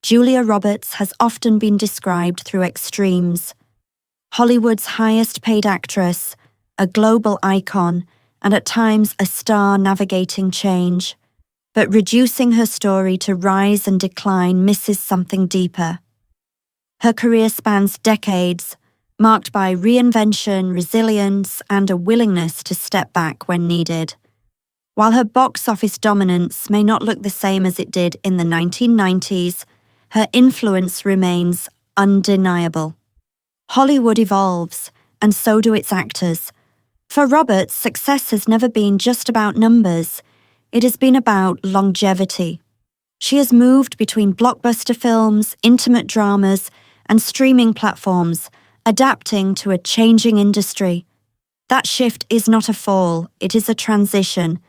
Julia Roberts has often been described through extremes: Hollywood's highest-paid actress, a global icon, and at times a star navigating change. But reducing her story to rise and decline misses something deeper. Her career spans decades, marked by reinvention, resilience, and a willingness to step back when needed. While her box office dominance may not look the same as it did in the 1990s, her influence remains undeniable. Hollywood evolves, and so do its actors. For Roberts, success has never been just about numbers. It has been about longevity. She has moved between blockbuster films, intimate dramas, and streaming platforms, adapting to a changing industry. That shift is not a fall, it is a transition.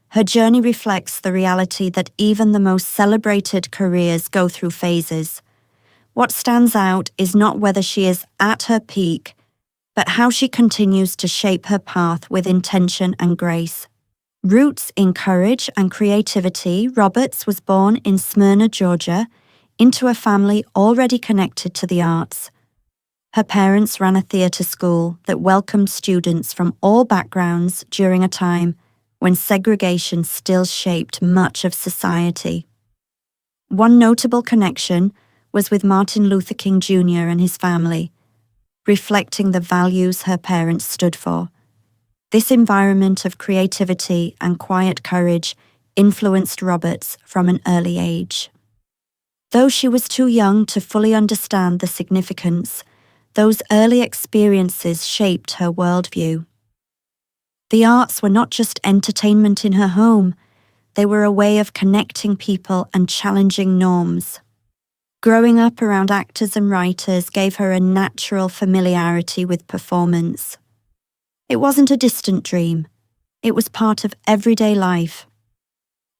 Her journey reflects the reality that even the most celebrated careers go through phases. What stands out is not whether she is at her peak, but how she continues to shape her path with intention and grace. Roots in courage and creativity, Roberts was born in Smyrna, Georgia, into a family already connected to the arts. Her parents ran a theatre school that welcomed students from all backgrounds during a time when segregation still shaped much of society. One notable connection was with Martin Luther King Jr. and his family, reflecting the values her parents stood for. This environment of creativity and quiet courage influenced Roberts from an early age. Though she was too young to fully understand the significance, those early experiences shaped her worldview. The arts were not just entertainment in her home, they were a way of connecting people and challenging norms. Growing up around actors and writers gave her a natural familiarity with performance. It wasn't a distant dream, it was part of everyday life.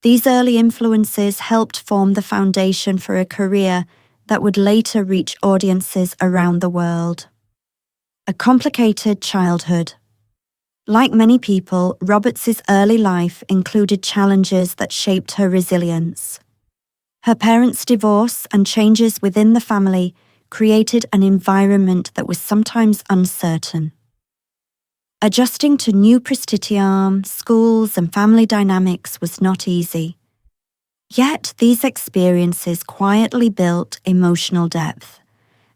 These early influences helped form the foundation for a career that would later reach audiences around the world. A complicated childhood. Like many people, Roberts's early life included challenges that shaped her resilience. Her parents' divorce and changes within the family created an environment that was sometimes uncertain. Adjusting to new prestigium, schools, and family dynamics was not easy. Yet these experiences quietly built emotional depth.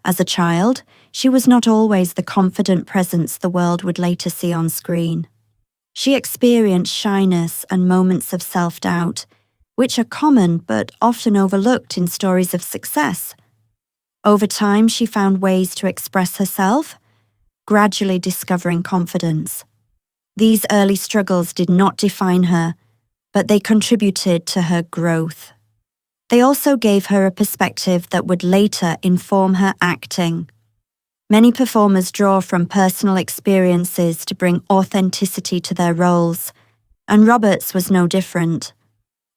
As a child, she was not always the confident presence the world would later see on screen. She experienced shyness and moments of self-doubt, which are common but often overlooked in stories of success. Over time, she found ways to express herself, gradually discovering confidence. These early struggles did not define her, but they contributed to her growth. They also gave her a perspective that would later inform her acting. Many performers draw from personal experiences to bring authenticity to their roles, and Roberts was no different.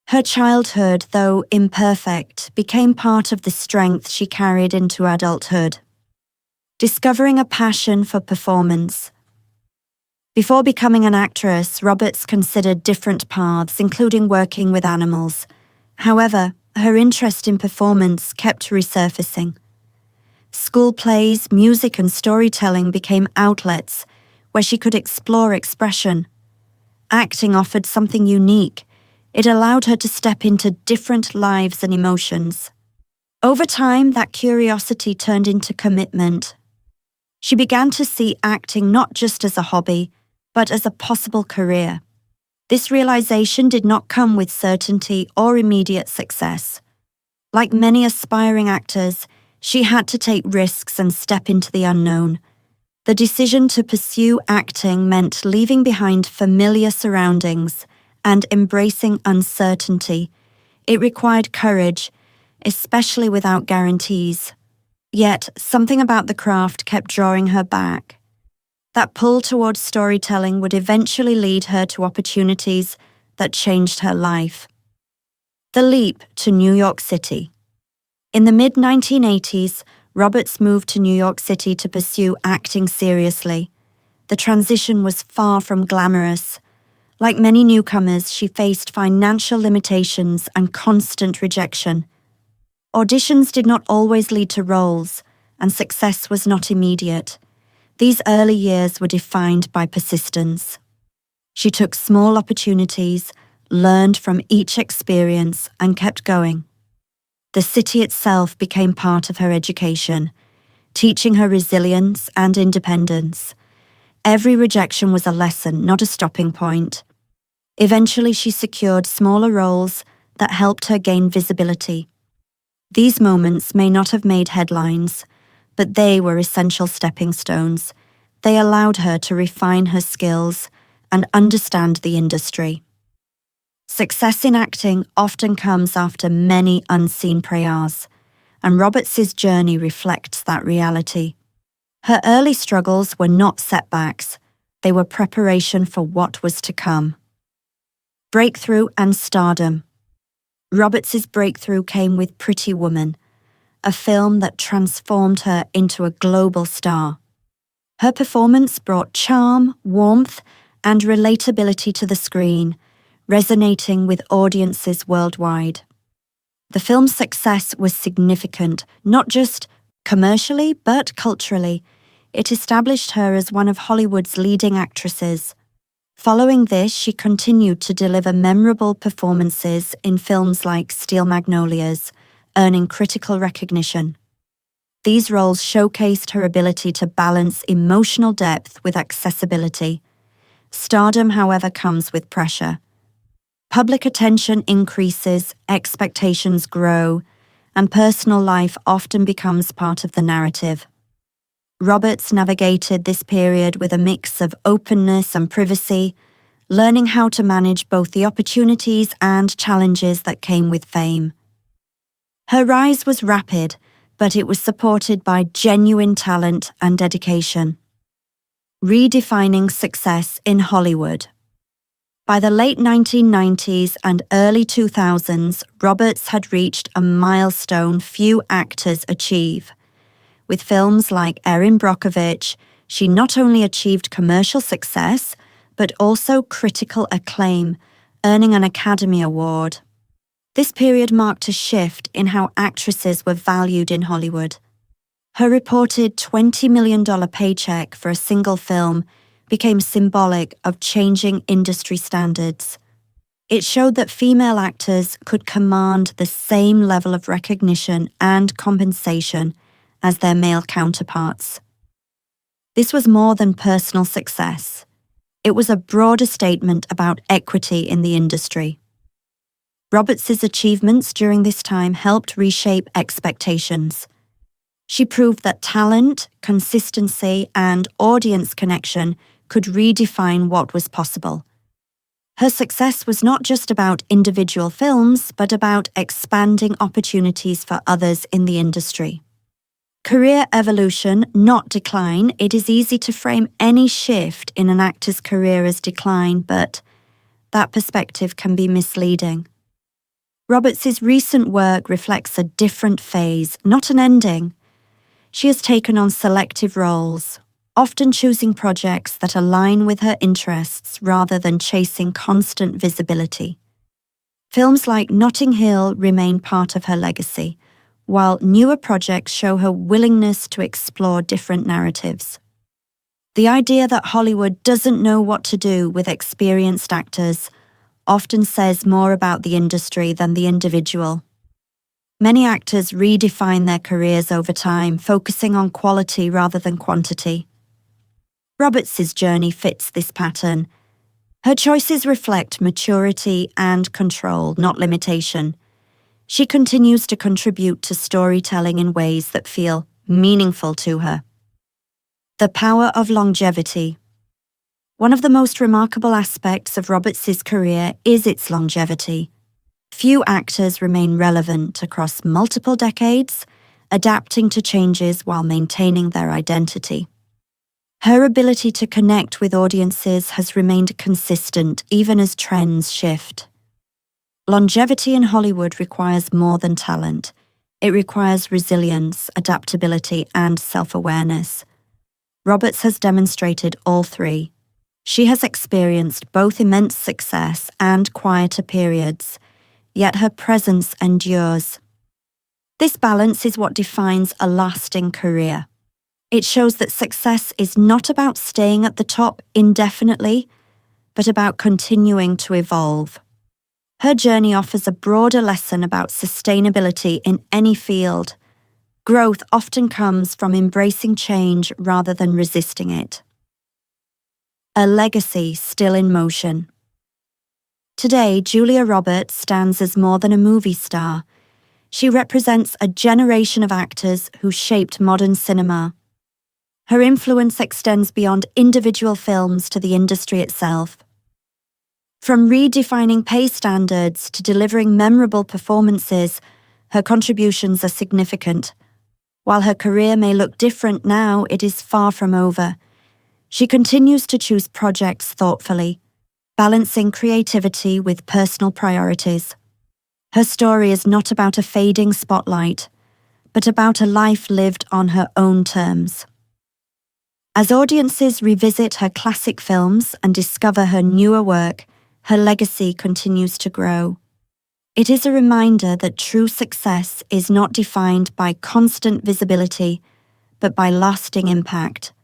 Her childhood, though imperfect, became part of the strength she carried into adulthood. Discovering a passion for performance. Before becoming an actress, Roberts considered different paths, including working with animals. However, her interest in performance kept resurfacing. School plays, music, and storytelling became outlets where she could explore expression. Acting offered something unique. It allowed her to step into different lives and emotions. Over time, that curiosity turned into commitment. She began to see acting not just as a hobby, but as a possible career. This realization did not come with certainty or immediate success. Like many aspiring actors, she had to take risks and step into the unknown. The decision to pursue acting meant leaving behind familiar surroundings and embracing uncertainty. It required courage, especially without guarantees. Yet, something about the craft kept drawing her back. That pull towards storytelling would eventually lead her to opportunities that changed her life. The leap to New York City. In the mid-1980s, Roberts moved to New York City to pursue acting seriously. The transition was far from glamorous. Like many newcomers, she faced financial limitations and constant rejection. Auditions did not always lead to roles, and success was not immediate. These early years were defined by persistence. She took small opportunities, learned from each experience, and kept going. The city itself became part of her education, teaching her resilience and independence. Every rejection was a lesson, not a stopping point. Eventually, she secured smaller roles that helped her gain visibility. These moments may not have made headlines, but they were essential stepping stones. They allowed her to refine her skills and understand the industry. Success in acting often comes after many unseen prayers, and Roberts' journey reflects that reality. Her early struggles were not setbacks, they were preparation for what was to come. Breakthrough and stardom. Roberts' breakthrough came with Pretty Woman, a film that transformed her into a global star. Her performance brought charm, warmth, and relatability to the screen, resonating with audiences worldwide. The film's success was significant, not just commercially, but culturally. It established her as one of Hollywood's leading actresses. Following this, she continued to deliver memorable performances in films like Steel Magnolias, earning critical recognition. These roles showcased her ability to balance emotional depth with accessibility. Stardom, however, comes with pressure. Public attention increases, expectations grow, and personal life often becomes part of the narrative. Roberts navigated this period with a mix of openness and privacy, learning how to manage both the opportunities and challenges that came with fame. Her rise was rapid, but it was supported by genuine talent and dedication. Redefining success in Hollywood. By the late 1990s and early 2000s, Roberts had reached a milestone few actors achieve. With films like Erin Brockovich, she not only achieved commercial success, but also critical acclaim, earning an Academy Award. This period marked a shift in how actresses were valued in Hollywood. Her reported $20 million paycheck for a single film became symbolic of changing industry standards. It showed that female actors could command the same level of recognition and compensation as their male counterparts. This was more than personal success. It was a broader statement about equity in the industry. Roberts' achievements during this time helped reshape expectations. She proved that talent, consistency, and audience connection could redefine what was possible. Her success was not just about individual films, but about expanding opportunities for others in the industry. Career evolution, not decline. It is easy to frame any shift in an actor's career as decline, but that perspective can be misleading. Roberts' recent work reflects a different phase, not an ending. She has taken on selective roles, often choosing projects that align with her interests rather than chasing constant visibility. Films like Notting Hill remain part of her legacy, while newer projects show her willingness to explore different narratives. The idea that Hollywood doesn't know what to do with experienced actors often says more about the industry than the individual. Many actors redefine their careers over time, focusing on quality rather than quantity. Roberts' journey fits this pattern. Her choices reflect maturity and control, not limitation. She continues to contribute to storytelling in ways that feel meaningful to her. The power of longevity. One of the most remarkable aspects of Roberts' career is its longevity. Few actors remain relevant across multiple decades, adapting to changes while maintaining their identity. Her ability to connect with audiences has remained consistent even as trends shift. Longevity in Hollywood requires more than talent. It requires resilience, adaptability, and self-awareness. Roberts has demonstrated all three. She has experienced both immense success and quieter periods, yet her presence endures. This balance is what defines a lasting career. It shows that success is not about staying at the top indefinitely, but about continuing to evolve. Her journey offers a broader lesson about sustainability in any field. Growth often comes from embracing change rather than resisting it. A legacy still in motion. Today, Julia Roberts stands as more than a movie star. She represents a generation of actors who shaped modern cinema. Her influence extends beyond individual films to the industry itself. From redefining pay standards to delivering memorable performances, her contributions are significant. While her career may look different now, it is far from over. She continues to choose projects thoughtfully, balancing creativity with personal priorities. Her story is not about a fading spotlight, but about a life lived on her own terms. As audiences revisit her classic films and discover her newer work, her legacy continues to grow. It is a reminder that true success is not defined by constant visibility, but by lasting impact.